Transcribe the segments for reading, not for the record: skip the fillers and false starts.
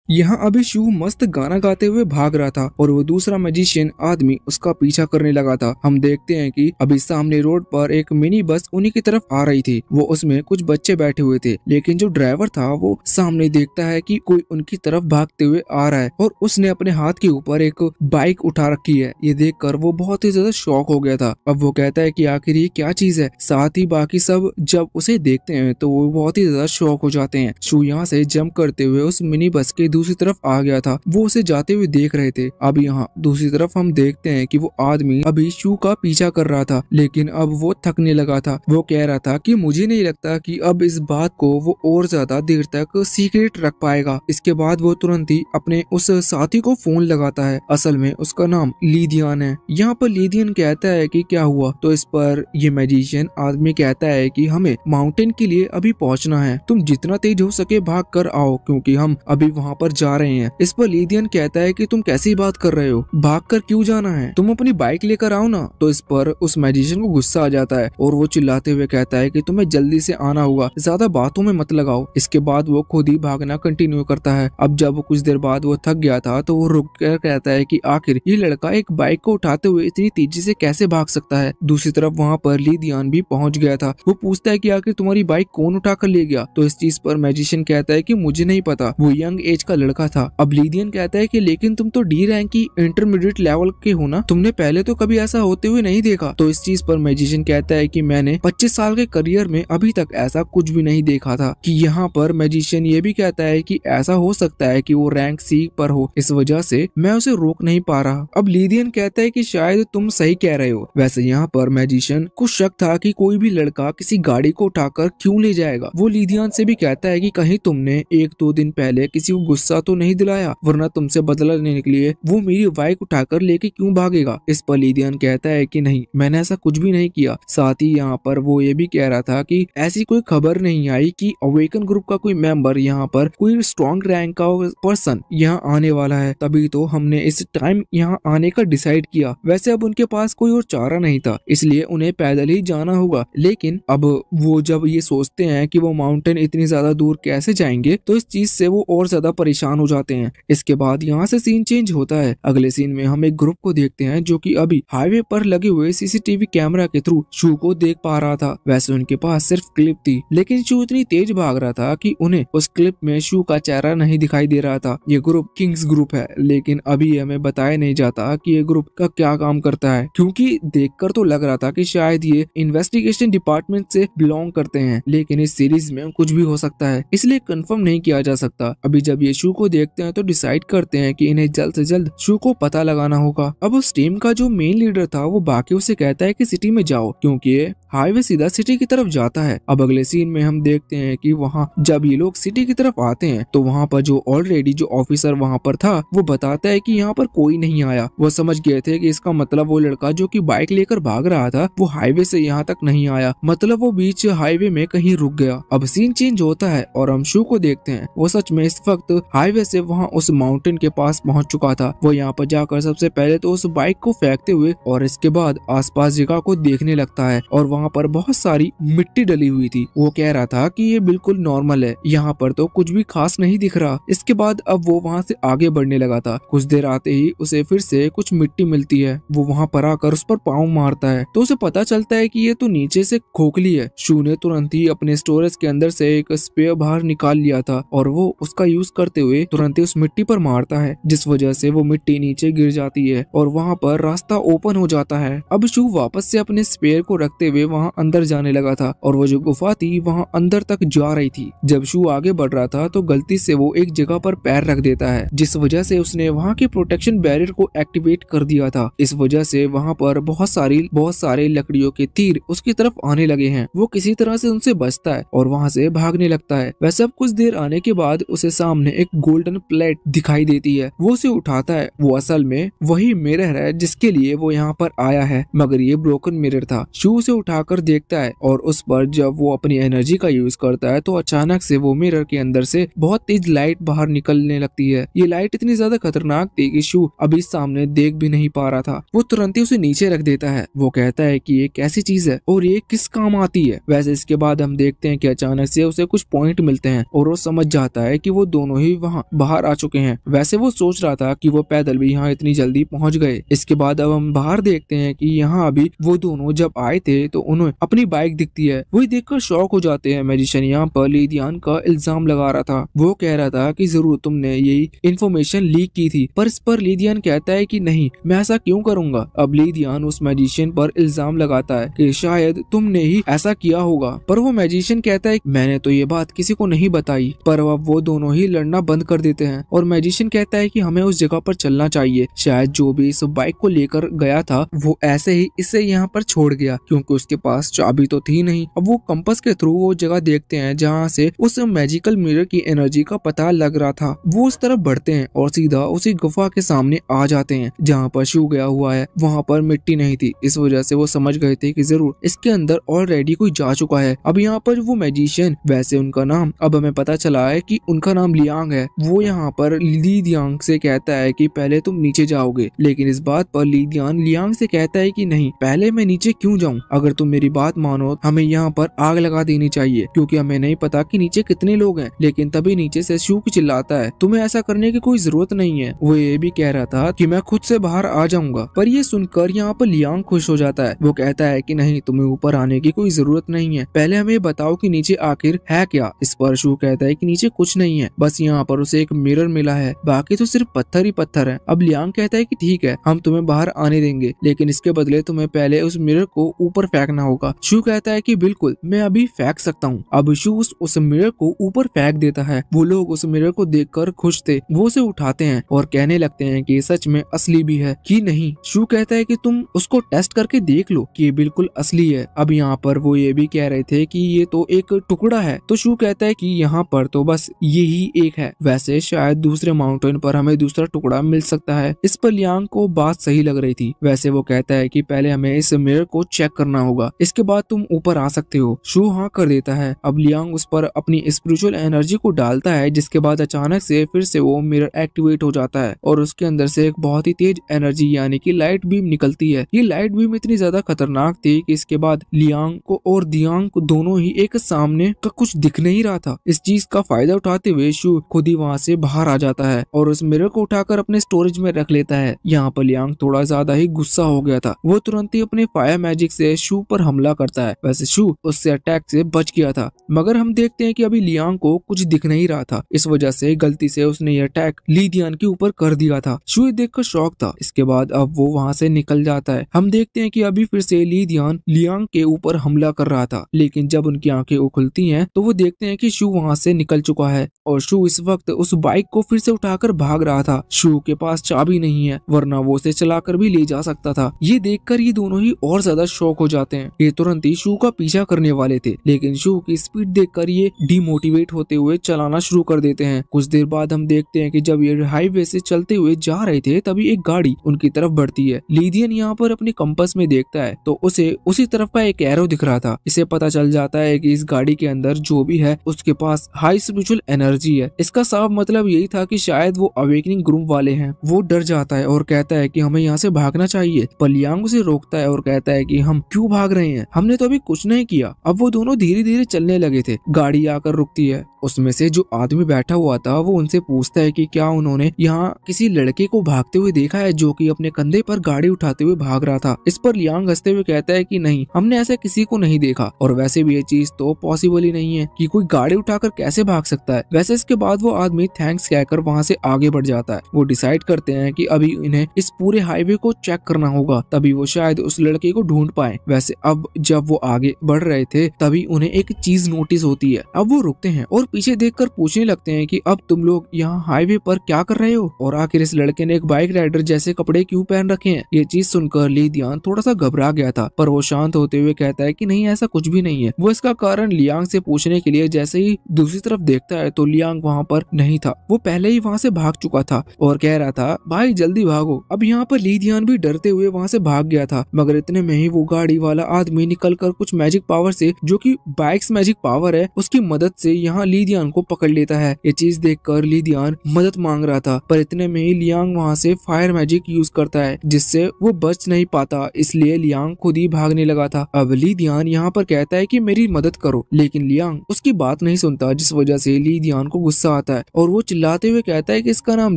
यहाँ अभी शू मस्त गाना गाते हुए भाग रहा था और वो दूसरा मैजिशियन आदमी उसका पीछा करने लगा था। हम देखते हैं कि अभी सामने रोड पर एक मिनी बस उन्हीं की तरफ आ रही थी। वो उसमें कुछ बच्चे बैठे हुए थे, लेकिन जो ड्राइवर था वो सामने देखता है कि कोई उनकी तरफ भागते हुए आ रहा है और उसने अपने हाथ के ऊपर एक बाइक उठा रखी है। ये देखकर वो बहुत ही ज्यादा शॉक हो गया था। अब वो कहता है कि आखिर ये क्या चीज है। साथ ही बाकी सब जब उसे देखते हैं तो वो बहुत ही ज्यादा शॉक हो जाते हैं। शू यहाँ से जंप करते हुए उस मिनी बस के दूसरी तरफ आ गया था। वो उसे जाते हुए देख रहे थे। अब यहाँ दूसरी तरफ हम देखते हैं कि वो आदमी अभी शू का पीछा कर रहा था, लेकिन अब वो थकने लगा था। वो कह रहा था कि मुझे नहीं लगता कि अब इस बात को वो और ज्यादा देर तक सीक्रेट रख पाएगा। इसके बाद वो तुरंत ही अपने उस साथी को फोन लगाता है। असल में उसका नाम लीदियन है। यहाँ पर लीदियन कहता है कि क्या हुआ, तो इस पर ये मैजिशियन आदमी कहता है कि हमें माउंटेन के लिए अभी पहुंचना है। तुम जितना तेज हो सके भाग कर आओ, क्योंकि हम अभी वहाँ पर जा रहे हैं। इस पर लीदियन कहता है कि तुम कैसी बात कर रहे हो, भाग कर क्यों जाना है, तुम अपनी बाइक लेकर आओ ना। तो इस पर उस मैजिशियन को गुस्सा आ जाता है और वो चिल्लाते हुए कहता है कि तुम्हें जल्दी से आना होगा, ज्यादा बातों में मत लगाओ। इसके बाद वो खुद ही भागना कंटिन्यू करता है। अब जब कुछ देर बाद वो थक गया था तो वो रुक कर कहता है कि आखिर ये लड़का एक बाइक को उठाते हुए इतनी तेजी से कैसे भाग सकता है। दूसरी तरफ वहाँ पर लीदियन भी पहुंच गया था। वो पूछता है कि आखिर तुम्हारी बाइक कौन उठा कर ले गया। तो इस चीज पर मैजिशियन कहता है कि मुझे नहीं पता, वो यंग एज का लड़का था। अब लीदियन कहता है कि लेकिन तुम तो डी रैंक की इंटरमीडिएट लेवल के हो ना, तुमने पहले तो कभी ऐसा होते हुए नहीं देखा। तो इस चीज पर मैजिशियन कहता है कि मैंने 25 साल के करियर में अभी तक ऐसा कुछ भी नहीं देखा था। कि यहाँ पर मैजिशियन ये भी कहता है कि ऐसा हो सकता है कि वो रैंक सी पर हो, इस वजह से मैं उसे रोक नहीं पा रहा। अब लीदियन कहता है कि शायद तुम सही कह रहे हो। वैसे यहाँ पर मैजिशियन को शक था कि कोई भी लड़का किसी गाड़ी को उठाकर क्यों ले जाएगा। वो लीदियन से भी कहता है कि कहीं तुमने 1-2 दिन पहले किसी को गुस्सा तो नहीं दिलाया, वरना तुमसे बदला लेने के लिए वो मेरी बाइक उठाकर लेके क्यों भागेगा। इस पर लीदियन कहता है कि नहीं, मैंने ऐसा कुछ भी नहीं किया। साथ ही यहाँ पर वो ये भी कह रहा था कि ऐसी कोई खबर नहीं आई कि अवेकन ग्रुप का कोई मेंबर यहाँ पर कोई स्ट्रॉन्ग रैंक का पर्सन यहाँ आने वाला है, तभी तो हमने इस टाइम यहाँ आने का डिसाइड किया। वैसे अब उनके पास कोई और चारा नहीं था, इसलिए उन्हें पैदल ही जाना होगा। लेकिन अब वो जब ये सोचते हैं कि वो माउंटेन इतनी ज्यादा दूर कैसे जाएंगे, तो इस चीज से वो और ज्यादा परेशान हो जाते हैं। इसके बाद यहाँ से सीन चेंज होता है। अगले सीन में हम एक ग्रुप को देखते हैं जो कि अभी हाईवे पर लगे हुए सीसीटीवी कैमरा के थ्रू शू को देख पा रहा था। वैसे उनके पास सिर्फ क्लिप थी, लेकिन शू इतनी तेज भाग रहा था कि उन्हें उस क्लिप में शू का चेहरा नहीं दिखाई दे रहा था। ये ग्रुप किंग्स ग्रुप है, लेकिन अभी हमें बताया नहीं जाता कि ये ग्रुप का क्या काम करता है, क्योंकि देखकर तो लग रहा था कि शायद ये इन्वेस्टिगेशन डिपार्टमेंट से बिलोंग करते हैं, लेकिन इस सीरीज में कुछ भी हो सकता है, इसलिए कंफर्म नहीं किया जा सकता। अभी जब ये शू को देखते हैं तो डिसाइड करते हैं कि इन्हें जल्द से जल्द शू को पता लगाना होगा। अब उस टीम का जो मेन लीडर था वो बाकियों से कहता है कि सिटी में जाओ, क्योंकि ये हाईवे सीधा सिटी की तरफ जाता है। अब अगले सीन में हम देखते हैं कि वहाँ जब ये लोग सिटी की तरफ आते हैं तो वहाँ पर जो ऑलरेडी जो ऑफिसर वहाँ पर था वो बताता है कि यहाँ पर कोई नहीं आया। वो समझ गए थे कि इसका मतलब वो लड़का जो कि बाइक लेकर भाग रहा था वो हाईवे से यहाँ तक नहीं आया, मतलब वो बीच हाईवे में कहीं रुक गया। अब सीन चेंज होता है और हम शू को देखते हैं। वो सच में इस वक्त हाईवे से वहाँ उस माउंटेन के पास पहुँच चुका था। वो यहाँ पर जाकर सबसे पहले तो उस बाइक को फेंकते हुए और इसके बाद आसपास जगह को देखने लगता है और वहाँ पर बहुत सारी मिट्टी डली हुई थी। वो कह रहा था कि ये बिल्कुल नॉर्मल है, यहाँ पर तो कुछ भी खास नहीं दिख रहा। इसके बाद अब वो वहाँ से आगे बढ़ने लगा था। कुछ देर आते ही उसे फिर से कुछ मिट्टी मिलती है। वो वहाँ पर आकर उस पर पाँव मारता है तो उसे पता चलता है कि ये तो नीचे से खोखली है। शू ने तुरंत ही अपने स्टोरेज के अंदर से एक स्पेयर बाहर निकाल लिया था और वो उसका यूज करते हुए तुरंत ही उस मिट्टी पर मारता है, जिस वजह से वो मिट्टी नीचे गिर जाती है और वहाँ पर रास्ता ओपन हो जाता है। अब शू वापस से अपने स्पेयर को रखते हुए वहाँ अंदर जाने लगा था और वो जो गुफा थी वहाँ अंदर तक जा रही थी। जब शू आगे बढ़ रहा था तो गलती से वो एक जगह पर पैर रख देता है, जिस वजह से उसने वहाँ के प्रोटेक्शन बैरियर को एक्टिवेट कर दिया था। इस वजह से वहाँ पर बहुत सारे लकड़ियों के तीर उसकी तरफ आने लगे हैं। वो किसी तरह से उनसे बचता है और वहाँ से भागने लगता है। वैसे अब कुछ देर आने के बाद उसे सामने एक गोल्डन प्लेट दिखाई देती है। वो उसे उठाता है। वो असल में वही मिरर है जिसके लिए वो यहाँ पर आया है, मगर ये ब्रोकन मिरर था। शू उसे उठाकर देखता है और उस पर जब वो अपनी एनर्जी का यूज करता है तो अचानक से वो मिरर के अंदर से बहुत तेज लाइट बाहर निकलने लगती है। ये लाइट इतनी ज्यादा खतरनाक थी कि शू अभी सामने देख भी नहीं पा रहा था। वो तुरंत ही उसे नीचे रख देता है। वो कहता है कि ये कैसी चीज है और ये किस काम आती है। वैसे इसके बाद हम देखते हैं कि अचानक से उसे कुछ पॉइंट मिलते हैं और वो समझ जाता है कि वो दोनों ही वहाँ बाहर आ चुके हैं। वैसे वो सोच रहा था कि वो पैदल भी यहाँ इतनी जल्दी पहुँच गए। इसके बाद अब हम बाहर देखते हैं कि यहाँ अभी वो दोनों जब आए थे तो उन्हें अपनी बाइक दिखती है। वही देखकर शॉक हो जाते हैं। मैजिशियन यहाँ पर ली दियान का इल्जाम लगा रहा था। वो कह रहा था कि जरूर तुमने यही इन्फॉर्मेशन लीक की थी, पर इस पर ली दियान कहता है कि नहीं, मैं ऐसा क्यों करूंगा। अब ली दियान उस मैजिशियन पर इल्जाम लगाता है कि शायद तुमने ही ऐसा किया होगा, पर वो मैजिशियन कहता है मैंने तो ये बात किसी को नहीं बताई। पर अब वो दोनों ही लड़ना बंद कर देते हैं और मैजिशियन कहता है कि हमें उस जगह पर चलना चाहिए। शायद जो भी इस बाइक को लेकर गया था वो ऐसे ही इसे यहाँ पर छोड़ गया, क्योंकि उसके पास चाबी तो थी नहीं। अब वो कंपास के थ्रू वो जगह देखते हैं जहाँ से उस मैजिकल मिरर की एनर्जी का पता लग रहा था। वो उस तरफ बढ़ते हैं और सीधा उसी गुफा के सामने आ जाते हैं जहाँ पर शू गया हुआ है। वहाँ पर मिट्टी नहीं थी, इस वजह से वो समझ गए थे कि जरूर इसके अंदर ऑलरेडी कोई जा चुका है। अब यहाँ पर वो मैजिशियन, वैसे उनका नाम अब हमें पता चला है कि उनका नाम लियांग है। वो यहाँ पर ली दियांग से कहता है कि पहले तुम नीचे जाओगे, लेकिन इस बात पर ली दियान लियांग से कहता है कि नहीं, पहले मैं नीचे क्यों जाऊँ। अगर तुम मेरी बात मानो हमें यहाँ पर आग लगा देनी चाहिए, क्योंकि हमें नहीं पता कि नीचे कितने लोग हैं। लेकिन तभी नीचे से शू चिल्लाता है तुम्हें ऐसा करने की कोई जरूरत नहीं है। वो ये भी कह रहा था कि मैं खुद से बाहर आ जाऊंगा, पर ये सुनकर यहाँ पर लियांग खुश हो जाता है। वो कहता है कि नहीं, तुम्हें ऊपर आने की कोई जरूरत नहीं है, पहले हमें बताओ कि नीचे आखिर है क्या। इस पर शू कहता है कि नीचे कुछ नहीं है, बस यहाँ पर उसे एक मिरर मिला है, बाकी तो सिर्फ पत्थर ही पत्थर है। अब लियांग कहता है कि ठीक है, हम तुम्हें बाहर आने देंगे, लेकिन इसके बदले तुम्हें पहले उस मिरर को ऊपर फेंकना होगा। शू कहता है कि बिल्कुल, मैं अभी फेंक सकता हूँ। अब शू उस मिरर को ऊपर फेंक देता है। वो लोग उस मिरर को देखकर खुश थे। वो उसे उठाते हैं और कहने लगते हैं कि सच में असली भी है कि नहीं। शू कहता है कि तुम उसको टेस्ट करके देख लो कि ये बिल्कुल असली है। अब यहाँ पर वो ये भी कह रहे थे कि ये तो एक टुकड़ा है, तो शू कहता है कि यहाँ पर तो बस यही एक है, वैसे शायद दूसरे माउंटेन पर हमें दूसरा टुकड़ा मिल सकता है। इस पर लियांग को बात सही लग रही थी। वैसे वो कहता है कि पहले हमें इस मिरर को चेक करना होगा, इसके बाद तुम ऊपर आ सकते हो। शू हाँ कर देता है। अब लियांग उस पर अपनी स्पिरिचुअल एनर्जी को डालता है, जिसके बाद अचानक से फिर से वो मिरर एक्टिवेट हो जाता है और उसके अंदर से एक बहुत ही तेज एनर्जी यानी कि लाइट बीम निकलती है। ये लाइट बीम इतनी ज्यादा खतरनाक थी कि इसके बाद लियांग को और दियांग को दोनों ही एक सामने का कुछ दिख नहीं रहा था। इस चीज का फायदा उठाते हुए शू खुद ही वहाँ से बाहर आ जाता है और उस मिरर को उठाकर अपने स्टोरेज में रख लेता है। यहाँ पर लियांग थोड़ा ज्यादा ही गुस्सा हो गया था। वो तुरंत ही अपने फायर मैजिक से शू पर हमला करता है। वैसे शू उससे अटैक से बच गया था, मगर हम देखते हैं कि अभी लियांग को कुछ दिख नहीं रहा था। इस वजह से गलती से उसने ये अटैक ली दियान के ऊपर कर दिया था। शू देखकर शॉक था। इसके बाद अब वो वहाँ से निकल जाता है। हम देखते हैं कि अभी फिर से ली दियान लियांग के ऊपर हमला कर रहा था, लेकिन जब उनकी आंखें खुलती हैं तो वो देखते हैं कि शू वहाँ से निकल चुका है और शू इस वक्त उस बाइक को फिर से उठाकर भाग रहा था। शू के पास चाबी नहीं है, वरना वो उसे चलाकर भी ले जा सकता था। ये देखकर ये दोनों ही और ज्यादा शॉक हो जाते हैं। ये तुरंत ही शू का पीछा करने वाले थे, लेकिन शू की स्पीड देखकर ये डिमोटिवेट होते हुए चलाना शुरू कर देते हैं। कुछ देर बाद हम देखते हैं कि जब ये हाईवे से चलते हुए जा रहे थे तभी एक गाड़ी उनकी तरफ बढ़ती है। लीदियन यहाँ पर अपने कंपास में देखता है तो उसे उसी तरफ का एक एरो दिख रहा था। इसे पता चल जाता है कि इस गाड़ी के अंदर जो भी है उसके पास हाई स्पिरिचुअल एनर्जी है। इसका साफ मतलब यही था कि शायद वो अवेकनिंग ग्रुप वाले हैं। वो डर जाता है और कहता है कि हमें यहाँ से भागना चाहिए, पर लियांग उसे रोकता है और कहता है कि हम क्यों भाग रहे हैं, हमने तो अभी कुछ नहीं किया। अब वो दोनों धीरे धीरे चलने लगे थे। गाड़ी आकर रुकती है। उसमें से जो आदमी बैठा हुआ था वो उनसे पूछता है कि क्या उन्होंने यहाँ किसी लड़के को भागते हुए देखा है जो कि अपने कंधे पर गाड़ी उठाते हुए भाग रहा था। इस पर लियांग हंसते हुए कहता है कि नहीं, हमने ऐसा किसी को नहीं देखा और वैसे भी ये चीज तो पॉसिबल ही नहीं है कि कोई गाड़ी उठाकर कैसे भाग सकता है। वैसे इसके बाद वो आदमी थैंक्स कहकर वहाँ से आगे बढ़ जाता है। वो डिसाइड करते हैं कि अभी इन्हें इस पूरे हाईवे को चेक करना होगा, तभी वो शायद उस लड़के को ढूंढ पाए। वैसे अब जब वो आगे बढ़ रहे थे तभी उन्हें एक चीज नोटिस होती है। अब वो रुकते हैं और पीछे देखकर पूछने लगते हैं कि अब तुम लोग यहाँ हाईवे पर क्या कर रहे हो और आखिर इस लड़के ने एक बाइक राइडर जैसे कपड़े क्यों पहन रखे हैं। ये चीज सुनकर ली दियान थोड़ा सा घबरा गया था, पर वो शांत होते हुए कहता है कि नहीं, ऐसा कुछ भी नहीं है। वो इसका कारण लियांग से पूछने के लिए जैसे ही दूसरी तरफ देखता है तो लियांग वहाँ पर नहीं था। वो पहले ही वहाँ से भाग चुका था और कह रहा था भाई जल्दी भागो। अब यहाँ पर ली दियान भी डरते हुए वहाँ से भाग गया था, मगर इतने में ही वो गाड़ी वाला आदमी निकलकर कुछ मैजिक पावर से, जो कि बाइक्स मैजिक पावर है, उसकी मदद से यहाँ ली दियान को पकड़ लेता है। ये चीज देखकर ली दियान मदद मांग रहा था, पर इतने में ही लियांग वहाँ से फायर मैजिक यूज करता है जिससे वो बच नहीं पाता, इसलिए लियांग खुद ही भागने लगा था। अब ली दियान यहाँ पर कहता है कि मेरी मदद करो, लेकिन लियांग उसकी बात नहीं सुनता, जिस वजह से ली दियान को गुस्सा आता जाता है और वो चिल्लाते हुए कहता है कि इसका नाम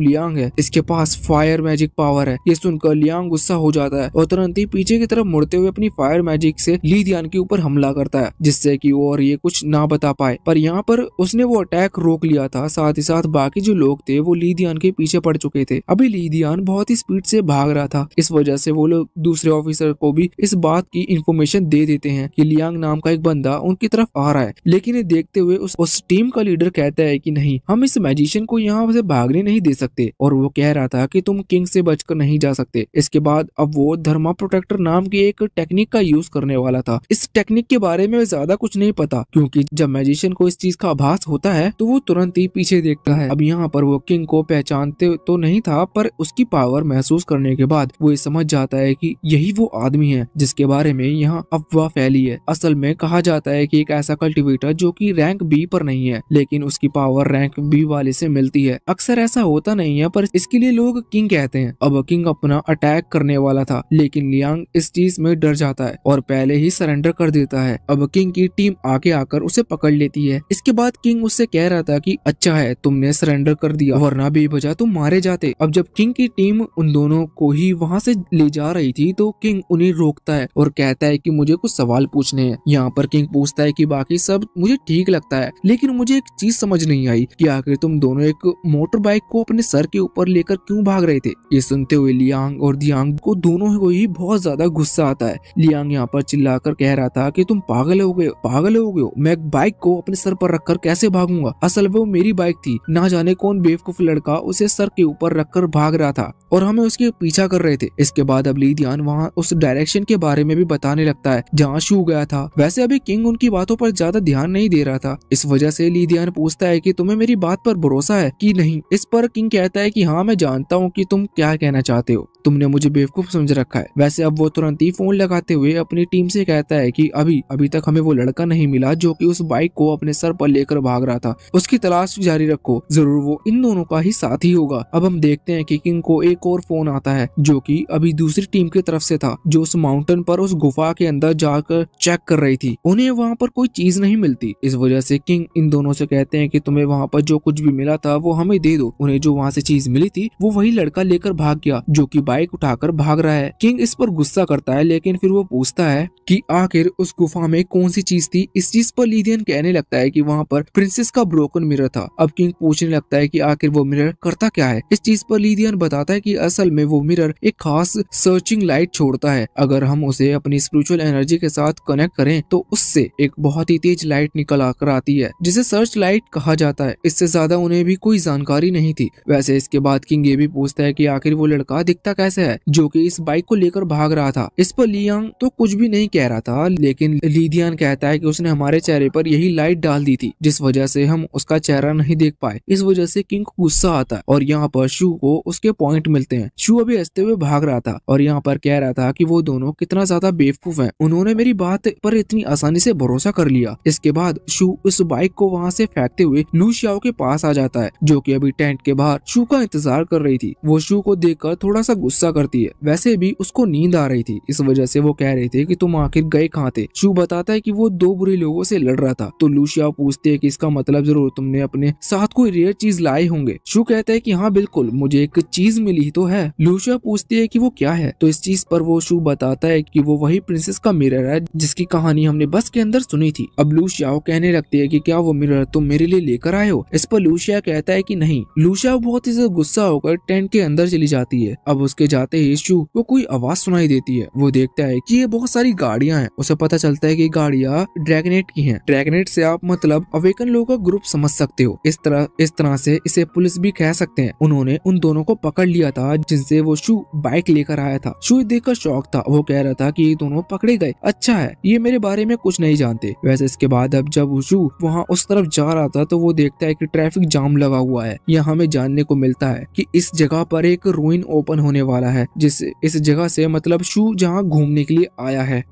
लियांग है, इसके पास फायर मैजिक पावर है। ये सुनकर लियांग गुस्सा हो जाता है और तुरंत ही पीछे की तरफ मुड़ते हुए अपनी फायर मैजिक से ली दियान के ऊपर हमला करता है, जिससे कि वो और ये कुछ ना बता पाए। पर यहाँ पर उसने वो अटैक रोक लिया था। साथ ही साथ बाकी जो लोग थे वो ली दियान के पीछे पड़ चुके थे। अभी ली दियान बहुत ही स्पीड से भाग रहा था। इस वजह से वो लोग दूसरे ऑफिसर को भी इस बात की इंफॉर्मेशन दे देते हैं कि लियांग नाम का एक बंदा उनकी तरफ आ रहा है। लेकिन ये देखते हुए उस टीम का लीडर कहता है कि नहीं, हम इस मैजिशियन को यहाँ से भागने नहीं दे सकते। और वो कह रहा था कि तुम किंग से बचकर नहीं जा सकते। इसके बाद अब वो धर्मा प्रोटेक्टर नाम की एक टेक्निक का यूज करने वाला था। इस टेक्निक के बारे में ज्यादा कुछ नहीं पता, क्योंकि जब मैजिशियन को इस चीज का आभास होता है तो वो तुरंत ही पीछे देखता है। अब यहाँ पर वो किंग को पहचानते तो नहीं था, पर उसकी पावर महसूस करने के बाद वो ये समझ जाता है कि यही वो आदमी है जिसके बारे में यहाँ अफवाह फैली है। असल में कहा जाता है कि एक ऐसा कल्टीवेटर जो कि रैंक बी पर नहीं है, लेकिन उसकी पावर रैंक बी वाले से मिलती है। अक्सर ऐसा होता नहीं है, पर इसके लिए लोग किंग कहते हैं। अब किंग अपना अटैक करने वाला था, लेकिन लियांग इस चीज में डर जाता है और पहले ही सरेंडर कर देता है। अब किंग की टीम आके आकर उसे पकड़ लेती है। इसके बाद किंग उससे कह रहा था कि अच्छा है तुमने सरेंडर कर दिया, वरना बेवजह तुम मारे जाते। अब जब किंग की टीम उन दोनों को ही वहाँ से ले जा रही थी तो किंग उन्हें रोकता है और कहता है कि मुझे कुछ सवाल पूछने हैं। यहाँ पर किंग पूछता है कि बाकी सब मुझे ठीक लगता है, लेकिन मुझे एक चीज समझ नहीं आई कि आखिर तुम दोनों एक मोटर बाइक को अपने सर के ऊपर लेकर क्यों भाग रहे थे। ये सुनते हुए लियांग और दियांग को दोनों को ही बहुत ज्यादा गुस्सा आता है। लियांग यहाँ पर चिल्लाकर कह रहा था कि तुम पागल हो गए हो, मैं एक बाइक को अपने सर पर रखकर कैसे भागूंगा। असल वो मेरी बाइक थी, ना जाने कौन बेवकूफ लड़का उसे सर के ऊपर रखकर भाग रहा था और हमें उसके पीछा कर रहे थे। इसके बाद अब ली दियान वहाँ उस डायरेक्शन के बारे में भी बताने लगता है जहाँ शू गया था। वैसे अभी किंग उनकी बातों पर ज्यादा ध्यान नहीं दे रहा था। इस वजह से ली दियान पूछता है कि तुम्हें मेरी बात पर भरोसा है कि नहीं। इस पर किंग कहता है कि हाँ, मैं जानता हूँ कि तुम क्या कहना चाहते हो, तुमने मुझे बेवकूफ समझ रखा है। वैसे अब वो तुरंत ही फोन लगाते हुए अपनी टीम से कहता है कि अभी तक हमें वो लड़का नहीं मिला जो कि उस बाइक को अपने सर पर लेकर भाग रहा था। उसकी तलाश जारी रखो, जरूर वो इन दोनों का ही साथी होगा। अब हम देखते हैं कि किंग को एक और फोन आता है जो कि अभी दूसरी टीम की तरफ से था, जो उस माउंटेन पर उस गुफा के अंदर जाकर चेक कर रही थी। उन्हें वहाँ पर कोई चीज नहीं मिलती। इस वजह से किंग इन दोनों से कहते हैं कि तुम्हें वहाँ पर जो कुछ भी मिला था वो हमें दे दो। उन्हें जो वहाँ से चीज मिली थी वो वही लड़का लेकर भाग गया जो कि बाइक उठाकर भाग रहा है। किंग इस पर गुस्सा करता है, लेकिन फिर वो पूछता है कि आखिर उस गुफा में कौन सी चीज थी। इस चीज पर लीदियन कहने लगता है कि वहाँ पर प्रिंसेस का ब्रोकन मिरर था। अब किंग पूछने लगता है कि आखिर वो मिरर करता क्या है। इस चीज पर लीदियन बताता है कि असल में वो मिरर एक खास सर्चिंग लाइट छोड़ता है। अगर हम उसे अपनी स्पिरिचुअल एनर्जी के साथ कनेक्ट करें तो उससे एक बहुत ही तेज लाइट निकल आकर आती है, जिसे सर्च लाइट कहा जाता है। इससे ज्यादा उन्हें भी कोई जानकारी नहीं थी। वैसे इसके बाद किंग ये भी पूछता है कि आखिर वो लड़का दिखता कैसे है जो कि इस बाइक को लेकर भाग रहा था। इस पर लियांग तो कुछ भी नहीं कह रहा था, लेकिन लीदियन कहता है कि उसने हमारे चेहरे पर यही लाइट डाल दी थी, जिस वजह से हम उसका चेहरा नहीं देख पाए। इस वजह से किंग को गुस्सा आता है और यहाँ पर शू को उसके पॉइंट मिलते हैं। शू अभी हंसते हुए भाग रहा था और यहाँ पर कह रहा था कि वो दोनों कितना ज्यादा बेवकूफ हैं, उन्होंने मेरी बात पर इतनी आसानी से भरोसा कर लिया। इसके बाद शू उस बाइक को वहाँ से फेंकते हुए लू शियाओ के पास आ जाता है, जो कि अभी टेंट के बाहर शू का इंतजार कर रही थी। वो शू को देखकर थोड़ा सा गुस्सा करती है। वैसे भी उसको नींद आ रही थी, इस वजह से वो कह रहे थे कि तुम आखिर गए कहाँ थे। शू बताता है कि वो दो बुरे लोगों से लड़ रहा था। तो लू शियाओ पूछते है कि इसका मतलब जरूर तुमने अपने साथ कोई रेयर चीज लाए होंगे। शू कहता है कि हाँ बिल्कुल, मुझे एक चीज मिली तो है। लू शियाओ पूछती है कि वो क्या है। तो इस चीज पर वो शू बताता है कि वो वही प्रिंसेस का मिरर है जिसकी कहानी हमने बस के अंदर सुनी थी। अब लू शियाओ कहने लगती है कि क्या वो मिरर तुम मेरे लिए लेकर आए हो। इस पर लू शियाओ कहता है कि नहीं। लू शियाओ बहुत ही गुस्सा होकर टेंट के अंदर चली जाती है। अब उसके जाते ही शू को कोई आवाज सुनाई देती है। वो देखता है कि ये बहुत सारी गाड़ियां हैं। उसे पता चलता है कि गाड़ियां ड्रैगनेट की हैं। ड्रैगनेट से आप मतलब अवेकन लोगों का ग्रुप समझ सकते हो। इस तरह से इसे पुलिस भी कह सकते हैं। उन्होंने उन दोनों को पकड़ लिया था जिनसे वो शू बाइक लेकर आया था। शू देखकर शॉक था। वो कह रहा था कि ये दोनों पकड़े गए, अच्छा है, ये मेरे बारे में कुछ नहीं जानते। वैसे इसके बाद अब जब शू वहाँ उस तरफ जा रहा था तो वो देखता है कि ट्रैफिक जाम लगा हुआ है। यहाँ हमें जानने को मिलता है कि इस जगह पर एक रूइन ओपन होने वाला है, जिस इस जगह से मतलब शू जहाँ घूमने के लिए आया है।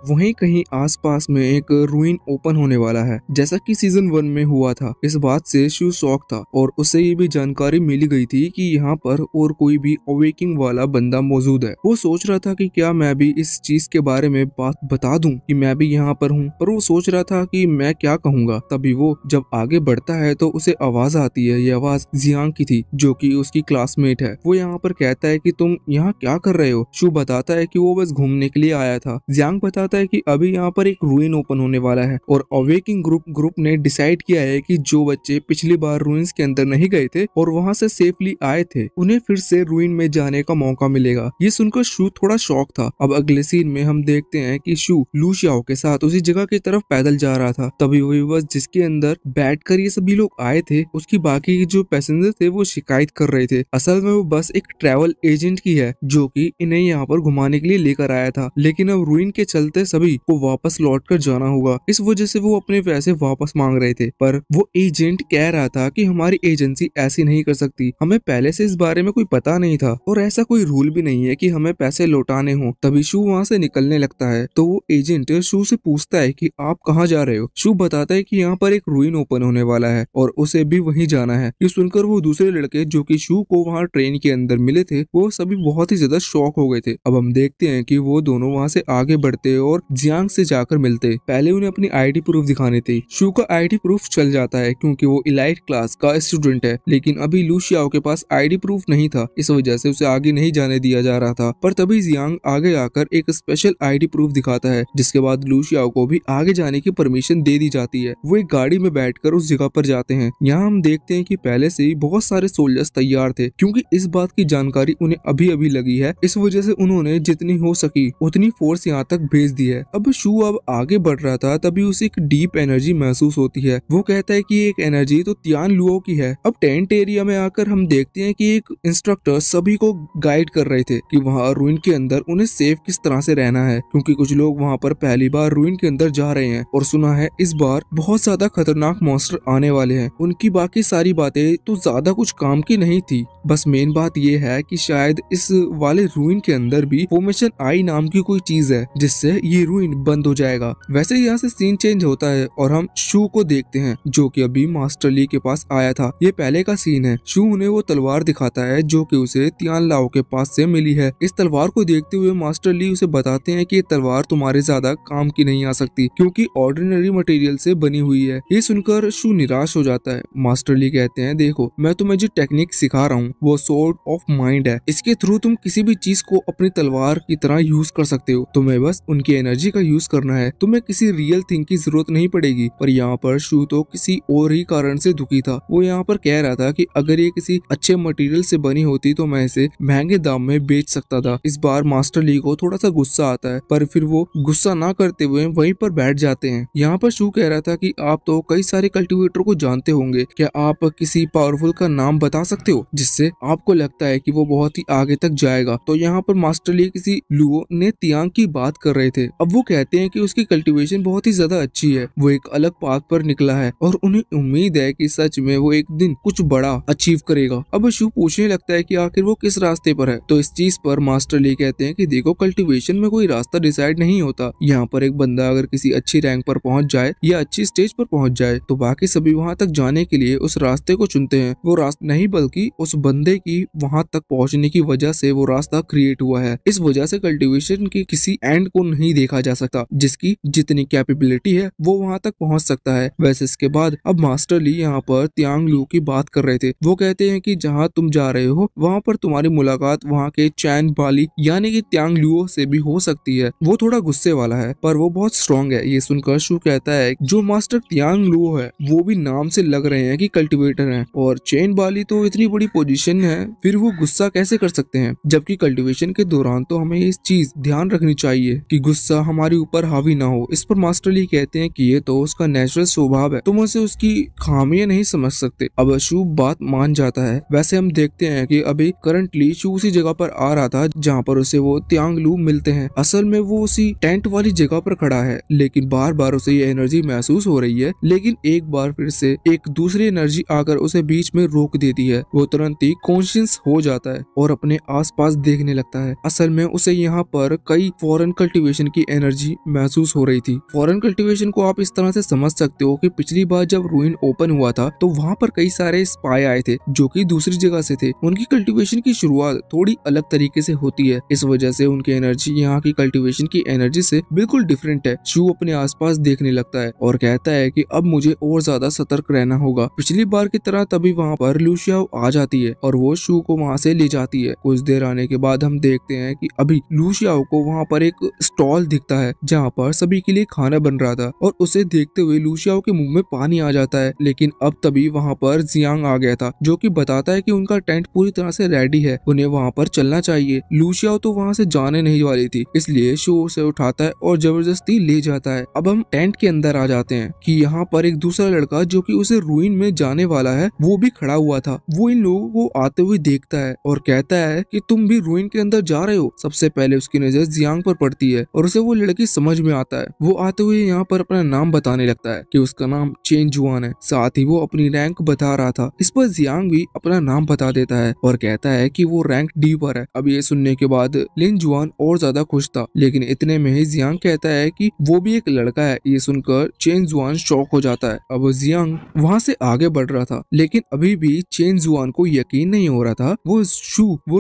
वहीं कहीं आसपास में एक रूइन ओपन होने वाला है, जैसा कि सीजन 1 में हुआ था। इस बात से शू शॉक था और उसे ये भी जानकारी मिल गई थी कि यहाँ पर और कोई भी अवेकिंग वाला बंदा मौजूद है। वो सोच रहा था कि क्या मैं भी इस चीज के बारे में बात बता दूं कि मैं भी यहाँ पर हूँ, पर वो सोच रहा था कि मैं क्या कहूँगा। तभी वो जब आगे बढ़ता है तो उसे आवाज आती है। ये आवाज जियांग की थी, जो कि उसकी क्लासमेट है। वो यहाँ पर कहता है कि तुम यहाँ क्या कर रहे हो। शू बताता है कि वो बस घूमने के लिए आया था। जियांग बताता है कि अभी यहाँ पर एक रूइन ओपन होने वाला है और अवेकिंग ग्रुप ने डिसाइड किया है कि जो बच्चे पिछली बार रूइंस के अंदर नहीं गए थे और वहाँ से सेफली आए थे, उन्हें फिर से रूइन में जाने का मौका मिलेगा। ये सुनकर शू थोड़ा शॉक था। अब अगले सीन में हम देखते हैं कि शू लू शियाओ के साथ उसी जगह की तरफ पैदल जा रहा था। तभी वही बस जिसके अंदर बैठकर ये सभी लोग आए थे, उसकी बाकी के जो पैसेंजर थे वो शिकायत कर रहे थे। असल में वो बस एक ट्रैवल एजेंट की है जो कि इन्हें यहाँ पर घुमाने के लिए लेकर आया था, लेकिन अब रूइन के चलते सभी को वापस लौट कर जाना होगा। इस वजह से वो अपने पैसे वापस मांग रहे थे, पर वो एजेंट कह रहा था कि हमारी एजेंसी ऐसी नहीं कर सकती, हमें पहले से इस बारे में कोई पता नहीं था और ऐसा कोई रूल भी नहीं है कि हमें पैसे लौटाने हो। तभी शू वहाँ से निकलने लगता है तो वो एजेंट शू से पूछता है कि आप कहाँ जा रहे हो। शू बताता है कि यहाँ पर एक रूइन ओपन होने वाला है और उसे भी वहीं जाना है। ये सुनकर वो दूसरे लड़के जो कि शू को वहाँ ट्रेन के अंदर मिले थे, वो सभी बहुत ही ज्यादा शॉक हो गए थे। अब हम देखते हैं कि वो दोनों वहाँ से आगे बढ़ते और जियांग से जाकर मिलते। पहले उन्हें अपनी आईडी प्रूफ दिखाने थे। शू का आईडी प्रूफ चल जाता है क्योंकि वो इलाइट क्लास का स्टूडेंट है, लेकिन अभी लू शियाओ के पास आईडी प्रूफ नहीं था, इस वजह से उसे आगे नहीं जाने दिया जा रहा था। पर तभी जियांग आगे आकर एक स्पेशल आईडी प्रूफ दिखाता है, जिसके बाद लू शियाओ को भी आगे जाने की परमिशन दे दी जाती है। वो एक गाड़ी में बैठकर उस जगह पर जाते हैं। यहाँ हम देखते हैं कि पहले से ही बहुत सारे सोल्जर्स तैयार थे, क्योंकि इस बात की जानकारी उन्हें अभी अभी लगी है। इस वजह से उन्होंने जितनी हो सकी उतनी फोर्स यहाँ तक भेज दी है। अब शू अब आगे बढ़ रहा था, तभी उसे एक डीप एनर्जी महसूस होती है। वो कहता है कि एक एनर्जी तो तियान लुओ की है। अब टेंट एरिया में आकर हम देखते हैं कि एक इंस्ट्रक्टर सभी को गाइड कर रहे थे कि वहाँ रूइन के अंदर उन्हें सेफ किस तरह से रहना है, क्योंकि कुछ लोग वहाँ पर पहली बार रूइन के अंदर जा रहे हैं और सुना है इस बार बहुत ज्यादा खतरनाक मॉन्स्टर आने वाले हैं। उनकी बाकी सारी बातें तो ज्यादा कुछ काम की नहीं थी, बस मेन बात ये है कि शायद इस वाले रूइन के अंदर भी फॉर्मेशन आई नाम की कोई चीज है, जिससे ये रूइन बंद हो जाएगा। वैसे यहाँ से सीन चेंज होता है और हम शू को देखते हैं जो कि अभी मास्टर ली के पास आया था। ये पहले का सीन है। शू उन्हें वो तलवार दिखाता है जो कि उसे तियान लाओ के पास से मिली है। इस तलवार को देखते हुए मास्टर ली उसे बताते हैं कि ये तलवार तुम्हारे ज्यादा काम की नहीं आ सकती, क्योंकि ऑर्डिनरी मटेरियल से बनी हुई है। ये सुनकर शू निराश हो जाता है। मास्टर ली कहते हैं, देखो मैं तुम्हें जो टेक्निक सिखा रहा हूँ वो सोर्ड ऑफ माइंड है। इसके थ्रू तुम किसी भी चीज को अपनी तलवार की तरह यूज कर सकते हो। तुम्हें बस उनकी एनर्जी का यूज करना है, तुम्हें किसी रियल थिंग की जरूरत नहीं पड़ेगी। पर यहाँ पर शू तो किसी और ही कारण से दुखी था। वो यहाँ पर कह रहा था कि अगर ये किसी अच्छे मटेरियल से बनी होती तो मैं इसे महंगे दाम में बेच सकता था। इस बार मास्टर ली को थोड़ा सा गुस्सा आता है, पर फिर वो गुस्सा ना करते हुए वहीं पर बैठ जाते हैं। यहाँ पर शू कह रहा था कि आप तो कई सारे कल्टीवेटर को जानते होंगे, क्या आप किसी पावरफुल का नाम बता सकते हो जिससे आपको लगता है कि वो बहुत ही आगे तक जाएगा। तो यहाँ पर मास्टर ली किसी लुओ ने तियांग की बात कर रहे थे। अब वो कहते हैं कि उसकी कल्टीवेशन बहुत ही ज्यादा अच्छी है, वो एक अलग पाथ पर निकला है और उन्हें उम्मीद है कि सच में वो एक दिन कुछ बड़ा अचीव करेगा। अब शू पूछने लगता है कि आखिर वो किस रास्ते पर है। तो इस चीज पर मास्टर ली कहते हैं कि देखो कल्टीवेशन में कोई रास्ता डिसाइड नहीं होता। यहाँ पर एक बंदा अगर किसी अच्छी रैंक पर पहुंच जाए या अच्छी स्टेज पर पहुंच जाए तो बाकी सभी वहां तक जाने के लिए उस रास्ते को चुनते हैं। वो रास्ता नहीं बल्कि उस बंदे की वहां तक पहुंचने की वजह से वो रास्ता क्रिएट हुआ है। इस वजह से कल्टीवेशन की किसी एंड को नहीं देखा जा सकता। जिसकी जितनी कैपेबिलिटी है वो वहां तक पहुंच सकता है। वैसे इसके बाद अब मास्टर ली यहाँ पर तियांग लू की बात कर रहे थे। वो कहते हैं कि जहाँ तुम जा रहे हो वहाँ पर तुम्हारी मुलाकात वहाँ के चैन बाली यानी कि तियांग लुओ से भी हो सकती है। वो थोड़ा गुस्से वाला है पर वो बहुत स्ट्रॉन्ग है। ये सुनकर शू कहता है जो मास्टर तियांग लुओ है वो भी नाम से लग रहे हैं कि कल्टीवेटर हैं और चैन बाली तो इतनी बड़ी पोजीशन है, फिर वो गुस्सा कैसे कर सकते हैं। जबकि कल्टीवेशन के दौरान तो हमें इस चीज ध्यान रखनी चाहिए कि गुस्सा हमारे ऊपर हावी ना हो। इस पर मास्टर ली कहते हैं कि ये तो उसका नेचुरल स्वभाव है, तुम उसे उसकी खामियां नहीं समझ सकते। अब शू बात मान जाता है। वैसे हम देखते हैं कि अभी करंटली शू उसी जगह पर आ रहा था जहाँ पर उसे वो तियांग लू मिलते हैं। असल में वो उसी टेंट वाली जगह पर खड़ा है, लेकिन बार बार उसे ये एनर्जी महसूस हो रही है। लेकिन एक बार फिर से एक दूसरी एनर्जी आकर उसे बीच में रोक देती है। वो तुरंत ही कॉन्शियस हो जाता है और अपने आसपास देखने लगता है। असल में उसे यहाँ पर कई फॉरेन कल्टीवेशन की एनर्जी महसूस हो रही थी। फॉरेन कल्टीवेशन को आप इस तरह से समझ सकते हो कि पिछली बार जब रूइन ओपन हुआ था तो वहाँ पर कई सारे स्पाई आए थे जो कि दूसरी जगह से थे। उनकी कल्टीवेशन की शुरुआत थोड़ी अलग तरीके से होती है, इस वजह से उनकी एनर्जी यहाँ की कल्टीवेशन की एनर्जी से बिल्कुल डिफरेंट है। शू अपने आसपास देखने लगता है और कहता है कि अब मुझे और ज्यादा सतर्क रहना होगा। पिछली बार की तरह तभी वहाँ पर लूशियाओ आ जाती है और वो शू को वहाँ से ले जाती है। कुछ देर आने के बाद हम देखते हैं कि अभी लूशियाओ को वहाँ पर एक स्टॉल दिखता है जहाँ पर सभी के लिए खाना बन रहा था और उसे देखते हुए लूशियाओ के मुंह में पानी आ जाता है। लेकिन अब तभी वहाँ पर जियांग आ गया था जो कि बताता है कि उनका टेंट पूरी तरह से रेडी है, उन्हें वहाँ पर चलना चाहिए। लूशियाओ तो वहाँ से जाने नहीं वाली थी, इसलिए शू उसे उठाता है और जबरदस्ती ले जाता है। अब हम टेंट के अंदर आ जाते हैं कि यहाँ पर एक दूसरा लड़का जो कि उसे रूइन में जाने वाला है वो भी खड़ा हुआ था। वो इन लोगों को आते हुए देखता है और कहता है कि तुम भी रूइन के अंदर जा रहे हो। सबसे पहले उसकी नजर जियांग पर पड़ती है और उसे वो लड़की समझ में आता है। वो आते हुए यहाँ पर अपना नाम बताने लगता है कि उसका नाम चेन जुआन है, साथ ही वो अपनी रैंक बता रहा था। इस पर जियांग भी अपना नाम बता देता है और कहता है कि वो रैंक डी पर है। अब ये सुनने के बाद लिन जुआन और ज्यादा खुश था, लेकिन इतने में ही जियांग कहता है कि वो भी एक लड़का है। ये सुनकर चेन जुआन शॉक हो जाता है। अब जियांग वहाँ से आगे बढ़ रहा था, लेकिन अभी भी चेन जुआन को यकीन नहीं हो रहा था। वो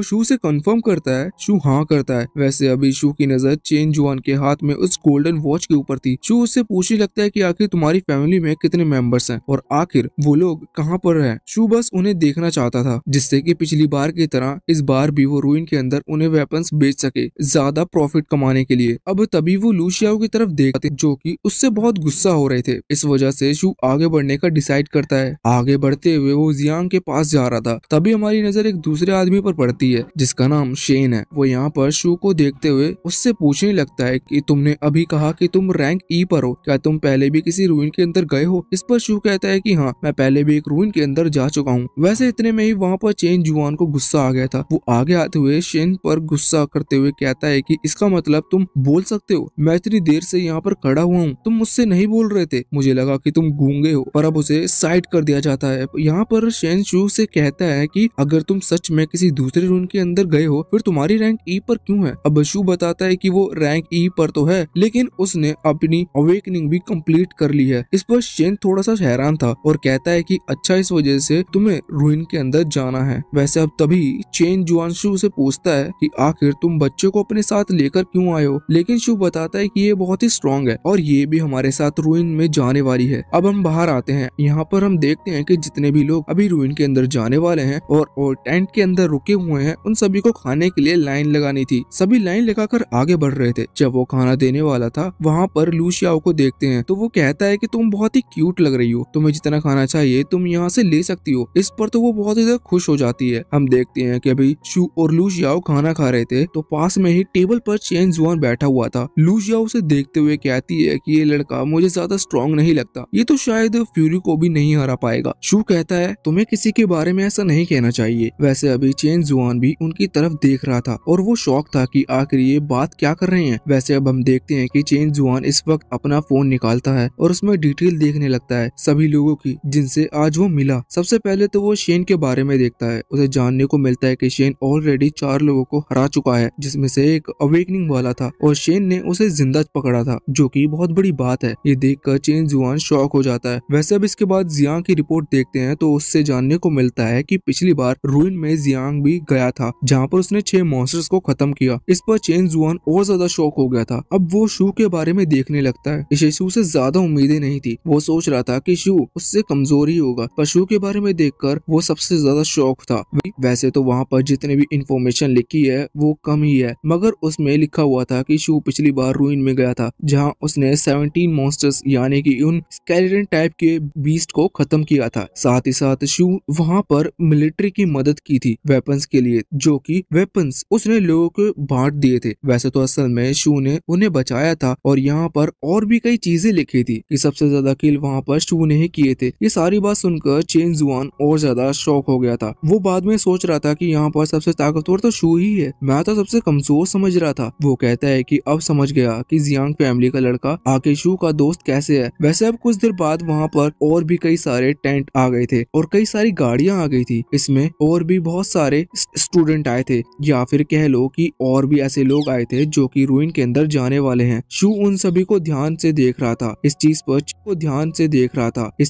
शू से कंफर्म करता है। शू हाँ करता है। वैसे अभी शू की नजर चेन जुआन के हाथ में उस गोल्डन वॉच के ऊपर थी। शू उससे पूछने लगता है कि आखिर तुम्हारी फैमिली में कितने मेंबर्स हैं और आखिर वो लोग कहाँ पर हैं। शू बस उन्हें देखना चाहता था, जिससे कि पिछली बार की तरह इस बार भी वो रूइन के अंदर उन्हें वेपन्स बेच सके ज्यादा प्रॉफिट कमाने के लिए। अब तभी वो लूशियाओ की तरफ देखते जो कि उससे बहुत गुस्सा हो रहे थे। इस वजह से शू आगे बढ़ने का डिसाइड करता है। आगे बढ़ते हुए वो जियांग के पास जा रहा था, तभी हमारी नजर एक दूसरे आदमी पर पड़ती है जिसका नाम शेन है। वो यहाँ पर शू को देखते हुए उससे पूछने लगता है कि तुमने अभी कहा कि तुम रैंक ई पर हो, क्या तुम पहले भी किसी रूइन के अंदर गए हो? इस पर शू कहता है कि हाँ, मैं पहले भी एक रूइन के अंदर जा चुका हूँ। वैसे इतने में ही वहाँ पर चेन जुआन को गुस्सा आ गया था। वो आगे आते हुए शेन पर गुस्सा करते हुए कहता है कि इसका मतलब तुम बोल सकते हो? मैं इतनी देर से यहाँ पर खड़ा हुआ हूँ, तुम मुझसे नहीं बोल रहे थे, मुझे लगा कि तुम गूंगे हो। पर अब उसे साइड कर दिया जाता है। यहाँ पर शेन शू से कहता है कि अगर तुम सच में किसी दूसरे रूम के अंदर गए हो फिर तुम्हारी रैंक ई पर क्यों है? अब शू बताता है कि वो रैंक ई पर तो है, लेकिन उसने अपनी अवेकनिंग भी कंप्लीट कर ली है। इस पर शेन थोड़ा सा हैरान था और कहता है कि अच्छा, इस वजह से तुम्हें रूइन के अंदर जाना है। वैसे अब तभी चेन जुआन शू से पूछता है कि आखिर तुम बच्चे को अपने साथ लेकर क्यों आए हो? लेकिन शू बताता है कि ये बहुत ही स्ट्रॉन्ग है और ये भी हमारे साथ रूइन में जाने वाली है। अब हम बाहर आते हैं। यहाँ पर हम देखते हैं कि जितने भी लोग अभी रूइन के अंदर जाने वाले हैं और टेंट के अंदर रुके हुए हैं, उन सभी को खाने के लिए लाइन लगानी थी। सभी लाइन लगाकर आगे बढ़ रहे थे। जब वो खाना देने वाला था, वहाँ पर लूशियाओ को देखते हैं तो वो कहता है कि तुम बहुत ही क्यूट लग रही हो, तुम्हें जितना खाना चाहिए तुम यहाँ से ले सकती हो। इस पर तो वो बहुत ही ज्यादा खुश हो जाती है। हम देखते हैं कि अभी शू और लूशियाओ खाना खा रहे थे तो पास में ही टेबल पर चेन जुआन बैठा हुआ था। लूशियाओ उसे देखते हुए कहती है कि ये लड़का मुझे ज्यादा स्ट्रॉन्ग नहीं लगता, ये तो शायद फ्यूरी को भी नहीं हरा पाएगा। शू कहता है तुम्हें किसी के बारे में ऐसा नहीं कहना चाहिए। वैसे अभी चेन जुआन भी उनकी तरफ देख रहा था और वो शौक था कि आखिर ये बात क्या कर रहे हैं। वैसे अब हम देखते हैं कि चेन जुआन इस वक्त अपना फोन निकालता है और उसमें डिटेल देखने लगता है सभी लोगों की जिनसे आज वो मिला। सबसे पहले तो वो शेन के बारे में देखता है। उसे जानने को मिलता है कि शेन ऑलरेडी 4 लोगों को हरा चुका है, जिसमें से एक अवेकनिंग वाला था और शेन ने उसे जिंदा पकड़ा था, जो कि बहुत बड़ी बात है। ये देखकर चेन जुआन शॉक हो जाता है। वैसे अब इसके बाद जियांग की रिपोर्ट देखते हैं तो उससे जानने को मिलता है कि पिछली बार रूइन में जियांग भी गया था, जहाँ पर उसने 6 मॉन्स्टर्स को खत्म किया। इस पर चेन जुआन और ज्यादा शॉक हो गया था। अब वो शू के बारे में देखने लगता है। इसे शू से ज्यादा उम्मीदें नहीं थी। वो सोच रहा था कि शू उससे कमजोर ही होगा, पर शू के बारे में देखकर वो सबसे ज्यादा शॉक था। वैसे तो वहाँ पर जितने भी इंफॉर्मेशन लिखी है वो कम ही है, मगर उसमें लिखा हुआ था कि शू पिछली बार रूइन में गया था, जहाँ उसने 17 मॉन्स्टर्स यानी कि उन स्केलेटन टाइप के बीस्ट को खत्म किया था। साथ ही साथ शू वहाँ पर मिलिट्री की मदद की थी वेपन्स के लिए, जो कि वेपन्स उसने लोगों को बांट दिए थे। वैसे तो असल में शू ने उन्हें बचाया था और यहाँ पर और भी कई चीजें लिखी थी कि सबसे ज्यादा किल वहाँ पर शू ने ही किए थे। ये सारी बात सुनकर चेन जुआन और ज्यादा शॉक हो गया था। वो बाद में सोच रहा था कि यहाँ पर सबसे ताकतवर तो शू ही है, मैं तो सबसे कमजोर समझ रहा था। वो कहता है कि अब समझ गया कि जियांग फैमिली का लड़का आके शू का दोस्त कैसे है। वैसे अब कुछ देर बाद वहाँ पर और भी कई सारे टेंट आ गए थे और कई सारी गाड़ियां आ गई थी। इसमें और भी बहुत सारे स्टूडेंट आए थे, या फिर कह लो कि और भी ऐसे लोग आए थे जो कि रूइन के अंदर जाने वाले हैं। शू उन सभी को ध्यान से देख रहा था। इस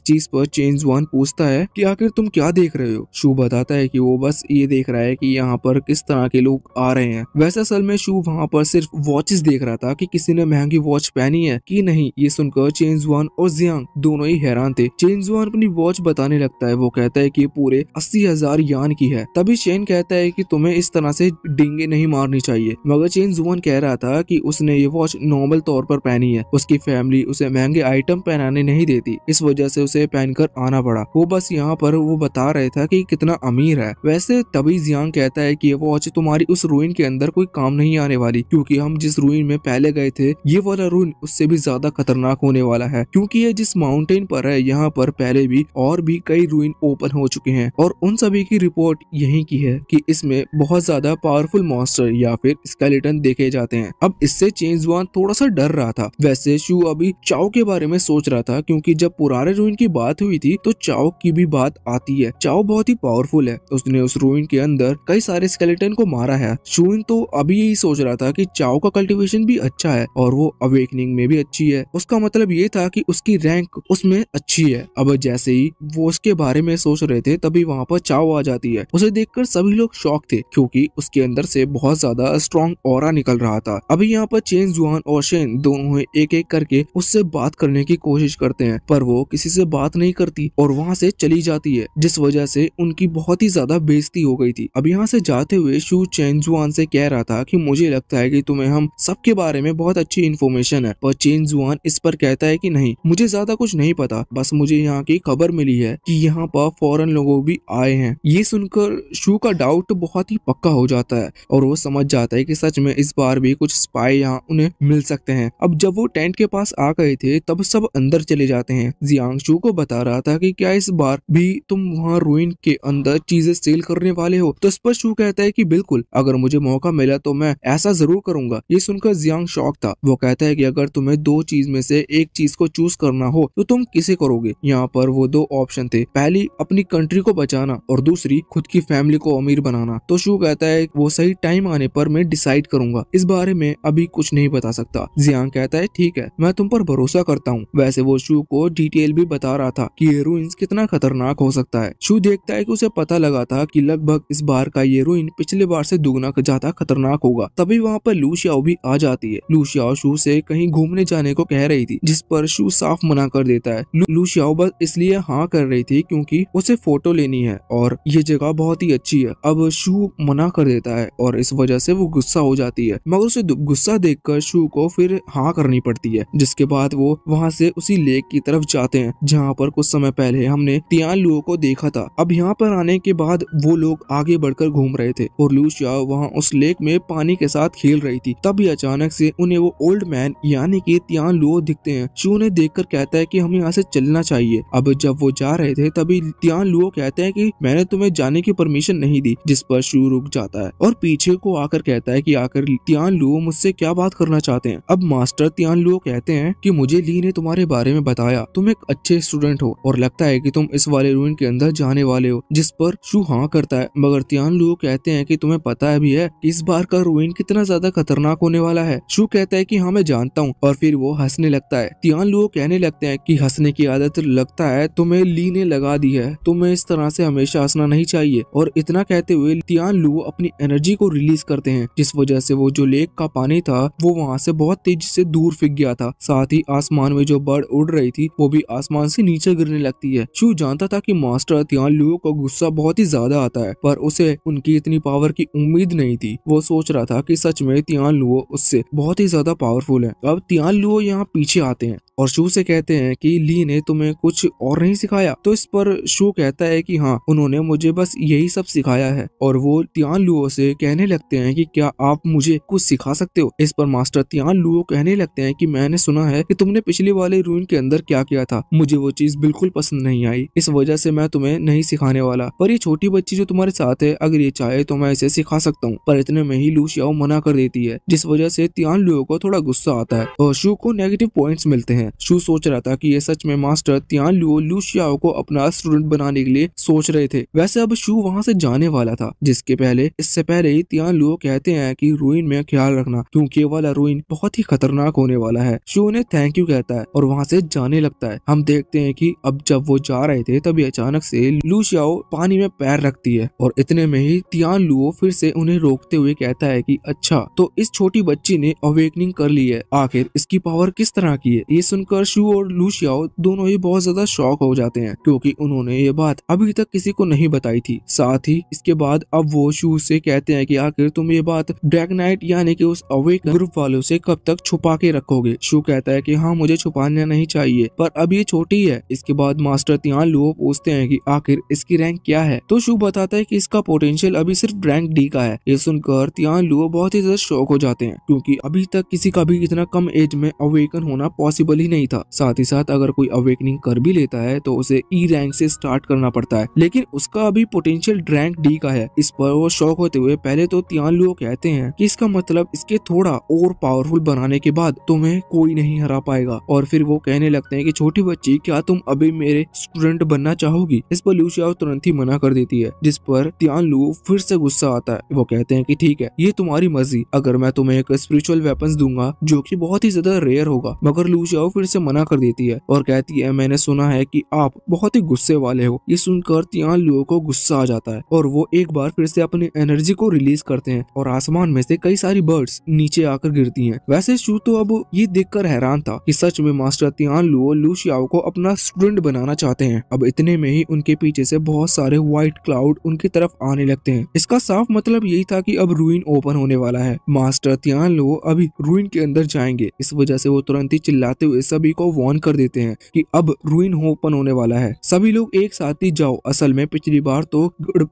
चीज पर चेंज वन पूछता है कि आखिर तुम क्या देख रहे हो। शू बताता है कि वो बस ये देख रहा है कि यहाँ पर किस तरह के लोग आ रहे हैं। वैसे असल में शू वहाँ पर सिर्फ वॉचेस देख रहा था कि किसी ने महंगी वॉच पहनी है कि नहीं। ये सुनकर चेंज वन और जियांग दोनों ही हैरान थे। चेंज वन अपनी वॉच बताने लगता है। वो कहता है कि पूरे 80,000 यान की है। तभी शेन कहता है कि तुम्हें इस तरह से डींगे नहीं मारनी चाहिए, मगर चेंज वन कह रहा था कि उसने ये वॉच नॉर्मल तौर पर पहनी है। उसकी फैमिली उसे महंगे आइटम पहनाने नहीं देती, इस वजह से उसे पहनकर आना पड़ा। वो बस यहाँ पर वो बता रहे था कि कितना अमीर है। वैसे तभी जियांग कहता है कि ये वॉच तुम्हारी उस रूइन के अंदर कोई काम नहीं आने वाली, क्योंकि हम जिस रूइन में पहले गए थे ये वाला रूइन उससे भी ज्यादा खतरनाक होने वाला है, क्योंकि ये जिस माउंटेन पर है यहाँ पर पहले भी और भी कई रूइन ओपन हो चुके हैं और उन सभी की रिपोर्ट यही की है कि इसमें बहुत ज्यादा पावरफुल मॉन्स्टर या फिर स्केलेटन देखे जाते हैं। अब इससे चेंज वन थोड़ा सा डर रहा था। वैसे शू अभी चाओ के बारे में सोच रहा था, क्योंकि जब पुराने रूइन की बात हुई थी तो चाओ की भी बात आती है। चाओ बहुत ही पावरफुल है, उसने उस रूइन के अंदर कई सारे स्केलेटन को मारा है। शूइन तो अभी यही सोच रहा था कि चाओ का कल्टीवेशन भी अच्छा है और वो अवेकनिंग में भी अच्छी है। उसका मतलब ये था कि उसकी रैंक उसमें अच्छी है। अब जैसे ही वो उसके बारे में सोच रहे थे तभी वहाँ पर चाओ आ जाती है। उसे देखकर सभी लोग शॉक थे, क्योंकि उसके अंदर से बहुत ज्यादा स्ट्रॉन्ग ऑरा निकल रहा था। अभी यहाँ पर चेंज जुआन और शेन दोनों एक एक करके उससे बात करने की कोशिश करते हैं, पर वो किसी से बात नहीं करती और वहाँ से चली जाती है, जिस वजह से उनकी बहुत ही ज्यादा बेइज्जती हो गई थी। अब यहाँ से जाते हुए शू चेंज जुआन से कह रहा था कि मुझे लगता है कि तुम्हें हम सबके बारे में बहुत अच्छी इन्फॉर्मेशन है, पर चेंज जुआन इस पर कहता है कि नहीं, मुझे ज्यादा कुछ नहीं पता, बस मुझे यहाँ की खबर मिली है कि यहाँ पर फॉरेन लोग भी आए हैं। ये सुनकर शू का डाउट बहुत ही पक्का हो जाता है और वो समझ जाता है कि सच में इस बार भी कुछ स्पाई यहाँ उन्हें मिल सकते हैं। अब जब वो टेंट के पास आ गए थे तब सब अंदर चले जाते हैं। जियांग शू को बता रहा था कि क्या इस बार भी तुम वहाँ रूइन के अंदर चीजें सेल करने वाले हो, तो इस पर शू कहता है कि बिल्कुल, अगर मुझे मौका मिला तो मैं ऐसा जरूर करूंगा। ये सुनकर जियांग शॉक था। वो कहता है कि अगर तुम्हें दो चीज में से एक चीज को चूज करना हो तो तुम किसे करोगे। यहाँ पर वो दो ऑप्शन थे, पहली अपनी कंट्री को बचाना और दूसरी खुद की फैमिली को अमीर बनाना। तो शू कहता है वो सही टाइम आने पर मैं डिसाइड करूंगा, इस बारे में अभी कुछ नहीं बता सकता। जियांग कहता है ठीक है, मैं तुम पर भरोसा करता हूँ। वैसे वो शू को डिटेल भी बता रहा था कि ये रूइंस कितना खतरनाक हो सकता है। शू देखता है कि उसे पता लगा था कि लगभग इस बार का ये रूइन पिछले बार से दुगना ज्यादा खतरनाक होगा। तभी वहाँ पर लू शियाओ भी आ जाती है। लू शियाओ शू से कहीं घूमने जाने को कह रही थी, जिस पर शू साफ मना कर देता है। लू शियाओ बस इसलिए हाँ कर रही थी क्योंकि उसे फोटो लेनी है और ये जगह बहुत ही अच्छी है। अब शू मना कर देता है और इस वजह से वो गुस्सा हो जाती है, मगर उसे गुस्सा देखकर शू को फिर हाँ करनी पड़ती है। जिसके बाद वो वहाँ से उसी लेक की तरफ जाते हैं जहाँ पर कुछ समय पहले हमने तियान लुओ को देखा था। अब यहाँ पर आने के बाद वो लोग आगे बढ़कर घूम रहे थे और लू शियाओ वहाँ उस लेक में पानी के साथ खेल रही थी। तभी अचानक से उन्हें वो ओल्ड मैन यानी कि तियान लुओ दिखते हैं। शू उन्हें देखकर कहता है कि हमें यहाँ से चलना चाहिए। अब जब वो जा रहे थे तभी तियान लुओ कहते हैं कि मैंने तुम्हें जाने की परमिशन नहीं दी, जिस पर शू रुक जाता है और पीछे को आकर कहता है कि आकर तियान लुओ मुझसे क्या बात करना चाहते हैं। अब मास्टर तियान लुओ कहते हैं कि मुझे ली ने तुम्हारे बारे में बताया, तुम एक अच्छे स्टूडेंट हो और लगता है कि तुम इस वाले रूइन के अंदर जाने वाले हो, जिस पर शू हाँ करता है। मगर तियान लुओ कहते हैं कि तुम्हें पता भी है कि इस बार का रूइन कितना ज्यादा खतरनाक होने वाला है। शू कहता है कि हाँ मैं जानता हूँ और फिर वो हंसने लगता है। तियान लुओ कहने लगते हैं कि हंसने की आदत लगता है तुम्हें ली ने लगा दी है, तुम्हें इस तरह से हमेशा हंसना नहीं चाहिए। और इतना कहते हुए तियान लुओ अपनी एनर्जी को रिलीज करते हैं, जिस वजह से वो जो लेक का पानी था वो वहाँ से बहुत तेजी से दूर फेंक गया था। साथ ही आसमान में जो बर्ड उड़ रही थी वो भी आसमान से नीचे गिरने लगती है। शू जानता था कि मास्टर तियान लुओ को गुस्सा बहुत ही ज्यादा आता है, पर उसे उनकी इतनी पावर की उम्मीद नहीं थी। वो सोच रहा था कि सच में तियान लुओ उससे बहुत ही ज्यादा पावरफुल है। अब तियान लुओ यहाँ पीछे आते हैं और शू से कहते हैं कि ली ने तुम्हें कुछ और नहीं सिखाया। तो इस पर शू कहता है कि हाँ, उन्होंने मुझे बस यही सब सिखाया है। और वो तियान लुओ से कहने लगते हैं कि क्या आप मुझे कुछ सिखा सकते हो। इस पर मास्टर तियान लुओ कहने लगते हैं कि मैंने सुना है कि तुमने पिछले वाले रूइन के अंदर क्या किया था, मुझे वो चीज बिल्कुल पसंद नहीं आई, इस वजह से मैं तुम्हें नहीं सिखाने वाला। पर ये छोटी बच्ची जो तुम्हारे साथ है, अगर ये चाहे तो मैं इसे सिखा सकता हूँ। पर इतने में ही लू शियाओ मना कर देती है, जिस वजह से तियान लुओ को थोड़ा गुस्सा आता है और शू को नेगेटिव पॉइंट्स मिलते हैं। हैं। शू सोच रहा था कि ये सच में मास्टर तियान लुओ लू शियाओ को अपना स्टूडेंट बनाने के लिए सोच रहे थे। वैसे अब शू वहाँ से जाने वाला था, इससे पहले ही तियान लुओ कहते हैं कि रूइन में ख्याल रखना, क्योंकि ये वाला रूइन बहुत ही खतरनाक होने वाला है। शू उन्हें थैंक यू कहता है और वहाँ से जाने लगता है। हम देखते हैं कि अब जब वो जा रहे थे तभी अचानक से लू शियाओ पानी में पैर रखती है और इतने में ही तियान लुओ फिर से उन्हें रोकते हुए कहता है कि अच्छा, तो इस छोटी बच्ची ने अवेकनिंग कर ली है, आखिर इसकी पावर किस तरह की है। ये सुनकर शू और लू शियाओ दोनों ही बहुत ज्यादा शॉक हो जाते हैं, क्योंकि उन्होंने ये बात अभी तक किसी को नहीं बताई थी। साथ ही इसके बाद अब वो शू से कहते हैं कि आखिर तुम ये बात ड्रैगन नाइट यानी कि उस अवेक ग्रुप वालों से कब तक छुपा के रखोगे। शू कहता है कि हाँ, मुझे छुपाना नहीं चाहिए, पर अब ये छोटी है। इसके बाद मास्टर तियान लुओ पूछते हैं कि आखिर इसकी रैंक क्या है, तो शू बताता है कि इसका पोटेंशियल अभी सिर्फ रैंक डी का है। ये सुनकर तियान लुओ बहुत ही ज्यादा शॉक हो जाते हैं, क्योंकि अभी तक किसी का भी इतना कम एज में अवेकन होना पॉसिबल ही नहीं था। साथ ही साथ अगर कोई अवेकनिंग कर भी लेता है तो उसे ई रैंक से स्टार्ट करना पड़ता है, लेकिन उसका अभी पोटेंशियल रैंक डी का है। इस पर वो शॉक होते हुए पहले तो तियान लुओ कहते हैं कि इसका मतलब इसके थोड़ा और पावरफुल बनाने के बाद तुम्हें कोई नहीं हरा पाएगा, और फिर वो कहने लगते हैं कि छोटी बच्ची, क्या तुम अभी मेरे स्टूडेंट बनना चाहोगी। इस पर लू शियाओ तुरंत ही मना कर देती है, जिस पर तियान लुओ फिर से गुस्सा आता है। वो कहते हैं कि ठीक है, ये तुम्हारी मर्जी, अगर मैं तुम्हें एक स्पिरिचुअल वेपन्स दूंगा जो कि बहुत ही ज्यादा रेयर होगा। मगर लू शियाओ फिर से मना कर देती है और कहती है मैंने सुना है कि आप बहुत ही गुस्से वाले हो। ये सुनकर तियान लुओ को गुस्सा आ जाता है और वो एक बार फिर से अपनी एनर्जी को रिलीज करते हैं और आसमान में से कई सारी बर्ड्स नीचे आकर गिरती हैं। वैसे शू तो अब ये देखकर हैरान था कि सच में मास्टर तियान लुओ लू शियाओ को अपना स्टूडेंट बनाना चाहते हैं। अब इतने में ही उनके पीछे से बहुत सारे व्हाइट क्लाउड उनकी तरफ आने लगते हैं। इसका साफ मतलब यही था कि अब रूइन ओपन होने वाला है। मास्टर तियान लुओ अभी रूइन के अंदर जाएंगे, इस वजह से वो तुरंत ही चिल्लाते हुए सभी को वार्न कर देते हैं कि अब रूइन ओपन होने वाला है, सभी लोग एक साथ ही जाओ। असल में पिछली बार तो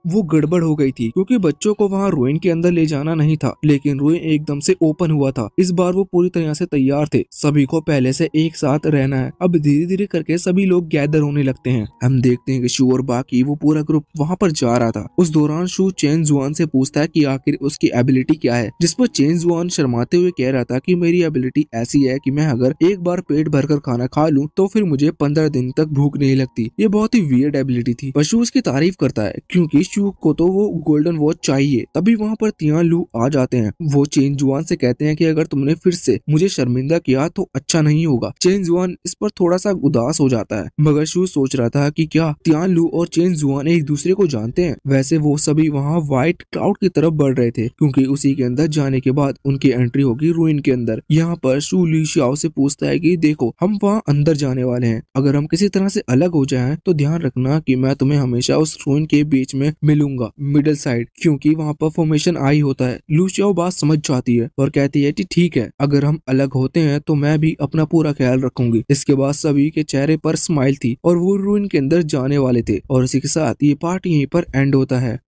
वो गड़बड़ हो गई थी, क्योंकि बच्चों को वहाँ रूइन के अंदर ले जाना नहीं था, लेकिन रूइन एकदम से ओपन हुआ था। इस बार वो पूरी तरह से तैयार थे, सभी को पहले से एक साथ रहना है। अब धीरे धीरे करके सभी लोग गैदर होने लगते हैं। हम देखते हैं कि शू और बाकी वो पूरा ग्रुप वहाँ पर जा रहा था। उस दौरान शू चेन जुआन से पूछता है कि आखिर उसकी एबिलिटी क्या है, जिस पर चेन जुआन शर्माते हुए कह रहा था कि मेरी एबिलिटी ऐसी है कि मैं अगर एक बार पेट भरकर खाना खा लूं तो फिर मुझे 15 दिन तक भूख नहीं लगती। ये बहुत ही वियर्ड एबिलिटी थी, पर शू उसकी तारीफ करता है, क्योंकि शू को तो वो गोल्डन वॉच चाहिए। तभी वहाँ पर तियान लू आ जाते हैं। वो चेन जुआन से कहते हैं कि अगर तुमने फिर से मुझे शर्मिंदा किया तो अच्छा नहीं होगा। चेन जुआन इस पर थोड़ा सा उदास हो जाता है, मगर शू सोच रहा था कि क्या तियान लू और चेन जुआन एक दूसरे को जानते हैं। वैसे वो सभी वहाँ व्हाइट क्लाउड की तरफ बढ़ रहे थे, क्योंकि उसी के अंदर जाने के बाद उनकी एंट्री होगी रूइन के अंदर। यहाँ पर शू ली शियाओ से पूछता है कि देखो, हम वहाँ अंदर जाने वाले हैं, अगर हम किसी तरह से अलग हो जाएं तो ध्यान रखना कि मैं तुम्हें हमेशा उस रूइन के बीच में मिलूंगा, मिडिल साइड, क्योंकि वहाँ पर फॉर्मेशन आई होता है। लू शियाओ बात समझ जाती है और कहती है कि ठीक है, अगर हम अलग होते हैं तो मैं भी अपना पूरा ख्याल रखूंगी। इसके बाद सभी के चेहरे पर स्माइल थी और वो रूइन के अंदर जाने वाले थे, और इसी के साथ ये पार्ट यहीं पर एंड होता है।